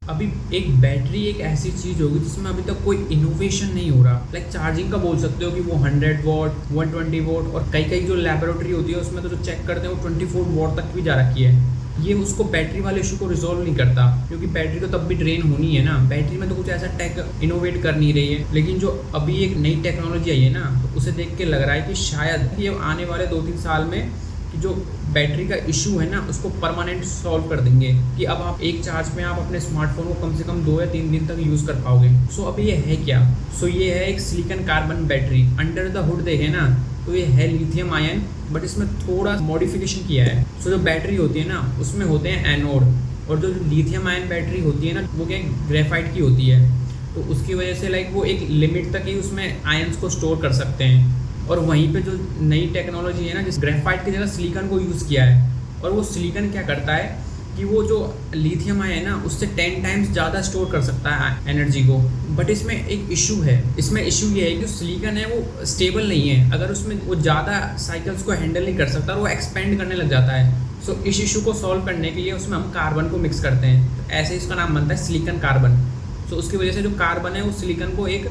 अभी एक बैटरी एक ऐसी चीज़ होगी जिसमें अभी तक कोई इनोवेशन नहीं हो रहा। लाइक चार्जिंग का बोल सकते हो कि वो 100 वॉट 120 वॉट और कई कई जो लैबोरेटरी होती है उसमें तो जो चेक करते हैं वो 24 वॉट तक भी जा रखी है। ये उसको बैटरी वाले इशू को रिजॉल्व नहीं करता, क्योंकि बैटरी तो तब भी ड्रेन होनी है ना। बैटरी में तो कुछ ऐसा टेक इनोवेट कर नहीं रही है। लेकिन जो अभी एक नई टेक्नोलॉजी आई है ना, तो उसे देख के लग रहा है कि शायद ये आने वाले 2-3 साल में कि जो बैटरी का इशू है ना उसको परमानेंट सॉल्व कर देंगे, कि अब आप एक चार्ज में आप अपने स्मार्टफोन को कम से कम 2 या 3 दिन तक यूज़ कर पाओगे। सो अभी ये है क्या? सो ये है एक silicon carbon battery. Under the hood देखें ना तो ये है लिथियम आयन, बट इसमें थोड़ा मॉडिफिकेशन किया है। सो जो बैटरी होती है ना उसमें होते हैं एनोड, और जो लिथियम आयन बैटरी होती है ना वो क्या ग्रेफाइट की होती है। तो उसकी वजह से लाइक वो एक लिमिट तक ही उसमें आयन्स को स्टोर कर सकते हैं। और वहीं पे जो नई टेक्नोलॉजी है ना, जिस ग्रेफाइट की जगह सिलिकॉन को यूज़ किया है, और वो सिलिकॉन क्या करता है कि वो जो लिथियम है ना उससे 10 टाइम्स ज़्यादा स्टोर कर सकता है एनर्जी को। बट इसमें एक इशू है। इसमें इशू ये है कि सिलिकॉन है वो स्टेबल नहीं है। अगर उसमें वो ज़्यादा साइकिल्स को हैंडल नहीं कर सकता और वो एक्सपेंड करने लग जाता है। सो इस इशू को सॉल्व करने के लिए उसमें हम कार्बन को मिक्स करते हैं, तो ऐसे इसका नाम बनता है सिलिकॉन कार्बन। सो उसकी वजह से जो कार्बन है वो सिलिकॉन को एक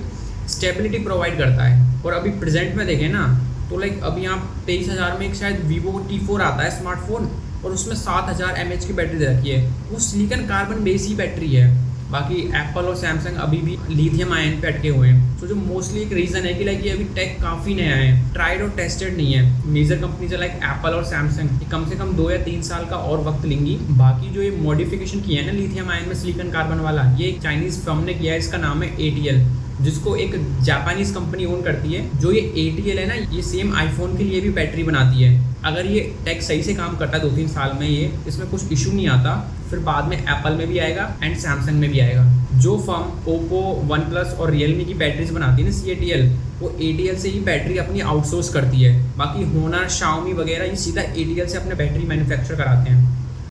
स्टेबिलिटी प्रोवाइड करता है। और अभी प्रेजेंट में देखें ना तो लाइक अभी आप 23,000 में एक शायद वीवो T4 आता है स्मार्टफोन, और उसमें 7,000 mAh की बैटरी दे रखी है। वो सिलिकॉन कार्बन बेस ही बैटरी है। बाकी एप्पल और सैमसंग अभी भी लिथियम आयन पे अटके हुए हैं। तो जो मोस्टली एक रीज़न है कि लाइक ये अभी टेक काफ़ी नया है, ट्राइड और टेस्टेड नहीं है। मेजर कंपनीज है लाइक एप्पल और सैमसंग, ये कम से कम 2 या 3 साल का और वक्त लेंगी। बाकी जो ये मॉडिफिकेशन किया है ना लिथियम आयन में सिलिकॉन कार्बन वाला, ये एक चाइनीज़ फर्म ने किया है। इसका नाम है ATL, जिसको एक जापानीज कंपनी ओन करती है। जो ये ATL है ना, ये सेम आईफोन के लिए भी बैटरी बनाती है। अगर ये टेक सही से काम करता है 2-3 साल में, ये इसमें कुछ इशू नहीं आता, फिर बाद में एप्पल में भी आएगा एंड सैमसंग में भी आएगा। जो फर्म ओप्पो, OnePlus और रियलमी की बैटरीज बनाती है ना CATL, वो ATL से ही बैटरी अपनी आउटसोर्स करती है। बाकी होनर, शाओमी वगैरह ये सीधा ATL से अपने बैटरी मैन्युफैक्चर कराते हैं।